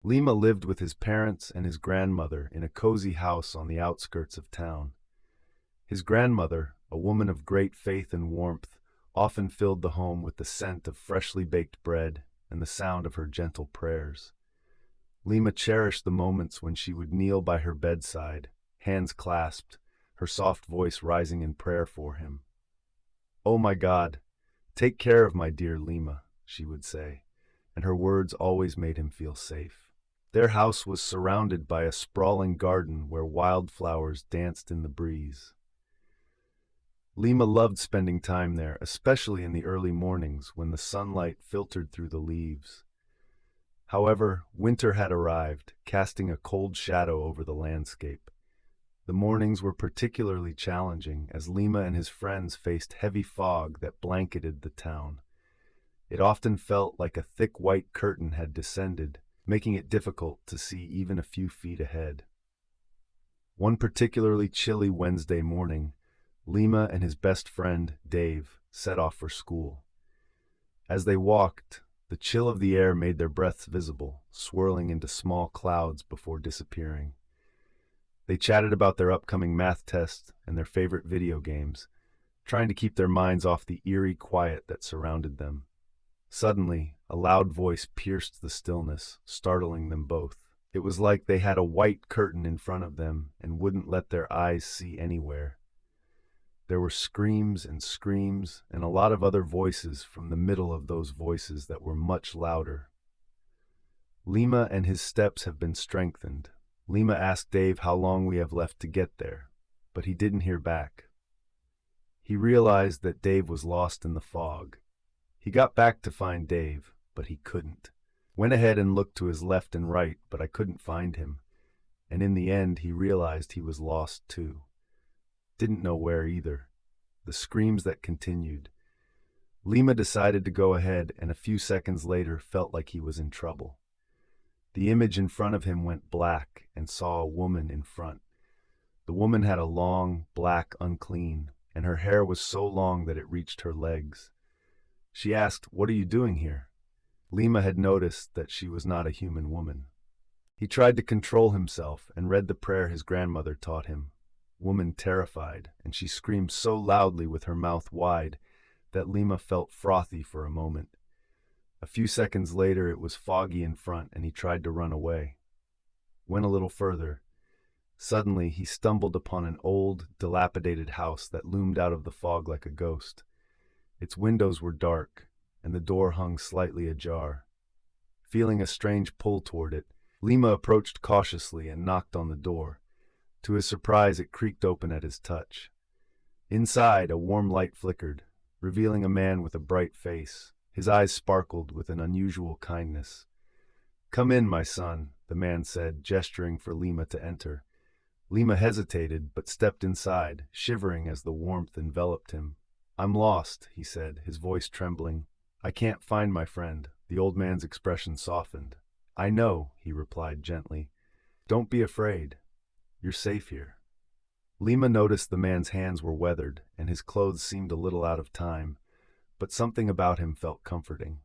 Lima lived with his parents and his grandmother in a cozy house on the outskirts of town. His grandmother, a woman of great faith and warmth, often filled the home with the scent of freshly baked bread and the sound of her gentle prayers. Lima cherished the moments when she would kneel by her bedside, hands clasped, her soft voice rising in prayer for him. "Oh my God, take care of my dear Lima," she would say, and her words always made him feel safe. Their house was surrounded by a sprawling garden where wildflowers danced in the breeze. Lima loved spending time there, especially in the early mornings when the sunlight filtered through the leaves. However, winter had arrived, casting a cold shadow over the landscape. The mornings were particularly challenging as Lima and his friends faced heavy fog that blanketed the town. It often felt like a thick white curtain had descended, making it difficult to see even a few feet ahead. One particularly chilly Wednesday morning, Lima and his best friend, Dave, set off for school. As they walked, the chill of the air made their breaths visible, swirling into small clouds before disappearing. They chatted about their upcoming math tests and their favorite video games, trying to keep their minds off the eerie quiet that surrounded them. Suddenly, a loud voice pierced the stillness, startling them both. It was like they had a white curtain in front of them and wouldn't let their eyes see anywhere. There were screams and a lot of other voices from the middle of those voices that were much louder. "Lima and his steps have been strengthened." Lima asked Dave how long we have left to get there, but he didn't hear back. He realized that Dave was lost in the fog. He got back to find Dave, but he couldn't. Went ahead and looked to his left and right, but I couldn't find him. And in the end, he realized he was lost too. Didn't know where either. The screams that continued. Lima decided to go ahead and a few seconds later felt like he was in trouble. The image in front of him went black and saw a woman in front. The woman had a long, black unclean, and her hair was so long that it reached her legs. She asked, "What are you doing here?" Lima had noticed that she was not a human woman. He tried to control himself and read the prayer his grandmother taught him. Woman terrified, and she screamed so loudly with her mouth wide that Lima felt frothy for a moment. A few seconds later it was foggy in front and he tried to run away. Went a little further. Suddenly he stumbled upon an old, dilapidated house that loomed out of the fog like a ghost. Its windows were dark, and the door hung slightly ajar. Feeling a strange pull toward it, Lima approached cautiously and knocked on the door. To his surprise, it creaked open at his touch. Inside, a warm light flickered, revealing a man with a bright face. His eyes sparkled with an unusual kindness. "Come in, my son," the man said, gesturing for Lima to enter. Lima hesitated, but stepped inside, shivering as the warmth enveloped him. "I'm lost," he said, his voice trembling. "I can't find my friend." The old man's expression softened. "I know," he replied gently. "Don't be afraid. You're safe here." Lima noticed the man's hands were weathered, and his clothes seemed a little out of time, but something about him felt comforting.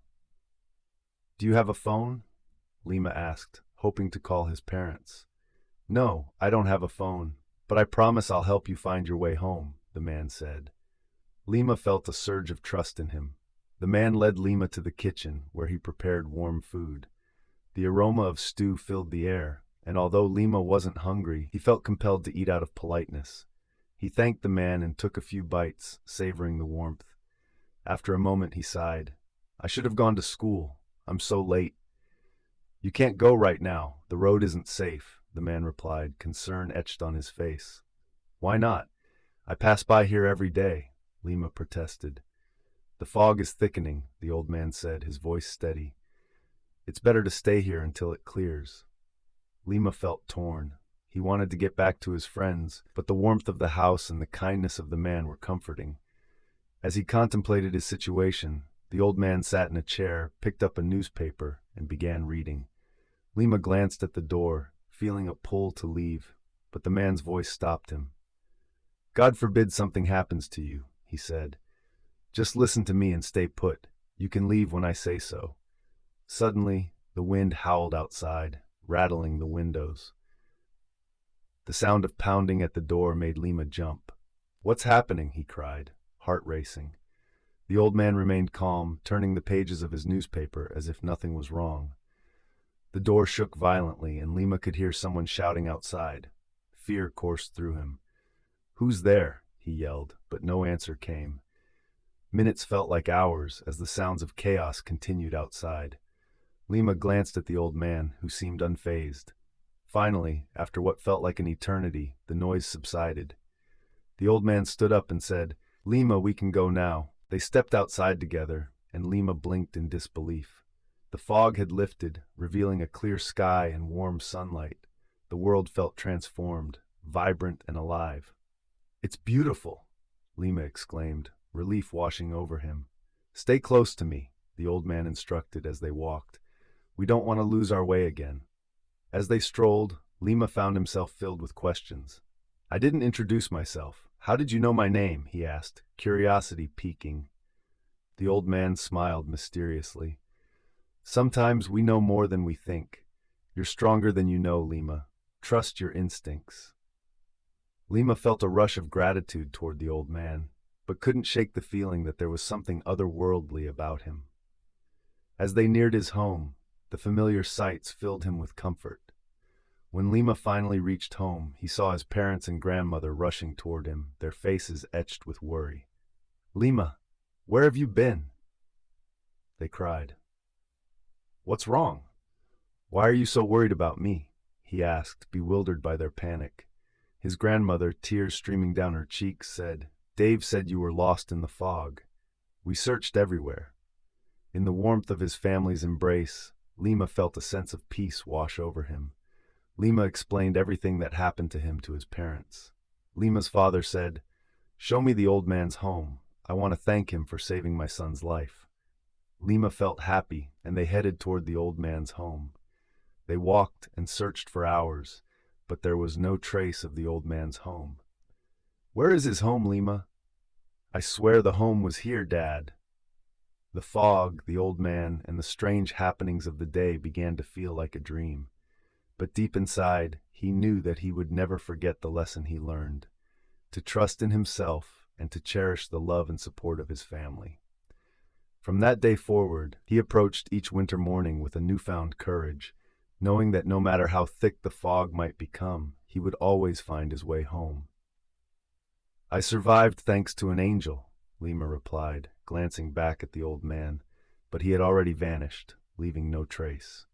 "Do you have a phone?" Lima asked, hoping to call his parents. "No, I don't have a phone, but I promise I'll help you find your way home," the man said. Lima felt a surge of trust in him. The man led Lima to the kitchen, where he prepared warm food. The aroma of stew filled the air, and although Lima wasn't hungry, he felt compelled to eat out of politeness. He thanked the man and took a few bites, savoring the warmth. After a moment he sighed. "I should have gone to school. I'm so late." "You can't go right now. The road isn't safe," the man replied, concern etched on his face. "Why not? I pass by here every day," Lima protested. "The fog is thickening," the old man said, his voice steady. "It's better to stay here until it clears." Lima felt torn. He wanted to get back to his friends, but the warmth of the house and the kindness of the man were comforting. As he contemplated his situation, the old man sat in a chair, picked up a newspaper, and began reading. Lima glanced at the door, feeling a pull to leave, but the man's voice stopped him. "God forbid something happens to you," he said. "Just listen to me and stay put. You can leave when I say so." Suddenly, The wind howled outside, rattling the windows. The sound of pounding at the door made Lima jump. "What's happening?" he cried, heart racing. The old man remained calm, turning the pages of his newspaper as if nothing was wrong. The door shook violently, and Lima could hear someone shouting outside. Fear coursed through him. "Who's there?" he yelled, but no answer came. Minutes felt like hours as the sounds of chaos continued outside. Lima glanced at the old man, who seemed unfazed. Finally, after what felt like an eternity, the noise subsided. The old man stood up and said, "Lima, we can go now." They stepped outside together, and Lima blinked in disbelief. The fog had lifted, revealing a clear sky and warm sunlight. The world felt transformed, vibrant and alive. "It's beautiful," Lima exclaimed, relief washing over him. "Stay close to me," the old man instructed as they walked. "We don't want to lose our way again." As they strolled, Lima found himself filled with questions. "I didn't introduce myself. How did you know my name?" he asked, curiosity piquing. The old man smiled mysteriously. "Sometimes we know more than we think. You're stronger than you know, Lima. Trust your instincts." Lima felt a rush of gratitude toward the old man, but couldn't shake the feeling that there was something otherworldly about him. As they neared his home, the familiar sights filled him with comfort. When Lima finally reached home, he saw his parents and grandmother rushing toward him, their faces etched with worry. "Lima, where have you been?" they cried. "What's wrong? Why are you so worried about me?" he asked, bewildered by their panic. His grandmother, tears streaming down her cheeks, said, "Dave said you were lost in the fog. We searched everywhere." In the warmth of his family's embrace, Lima felt a sense of peace wash over him. Lima explained everything that happened to him to his parents. Lima's father said, "Show me the old man's home. I want to thank him for saving my son's life." Lima felt happy, and they headed toward the old man's home. They walked and searched for hours, but there was no trace of the old man's home. "Where is his home, Lima?" "I swear the home was here, Dad." The fog, the old man, and the strange happenings of the day began to feel like a dream. But deep inside, he knew that he would never forget the lesson he learned: to trust in himself and to cherish the love and support of his family. From that day forward, he approached each winter morning with a newfound courage, knowing that no matter how thick the fog might become, he would always find his way home. "I survived thanks to an angel," Lima replied, glancing back at the old man, but he had already vanished, leaving no trace.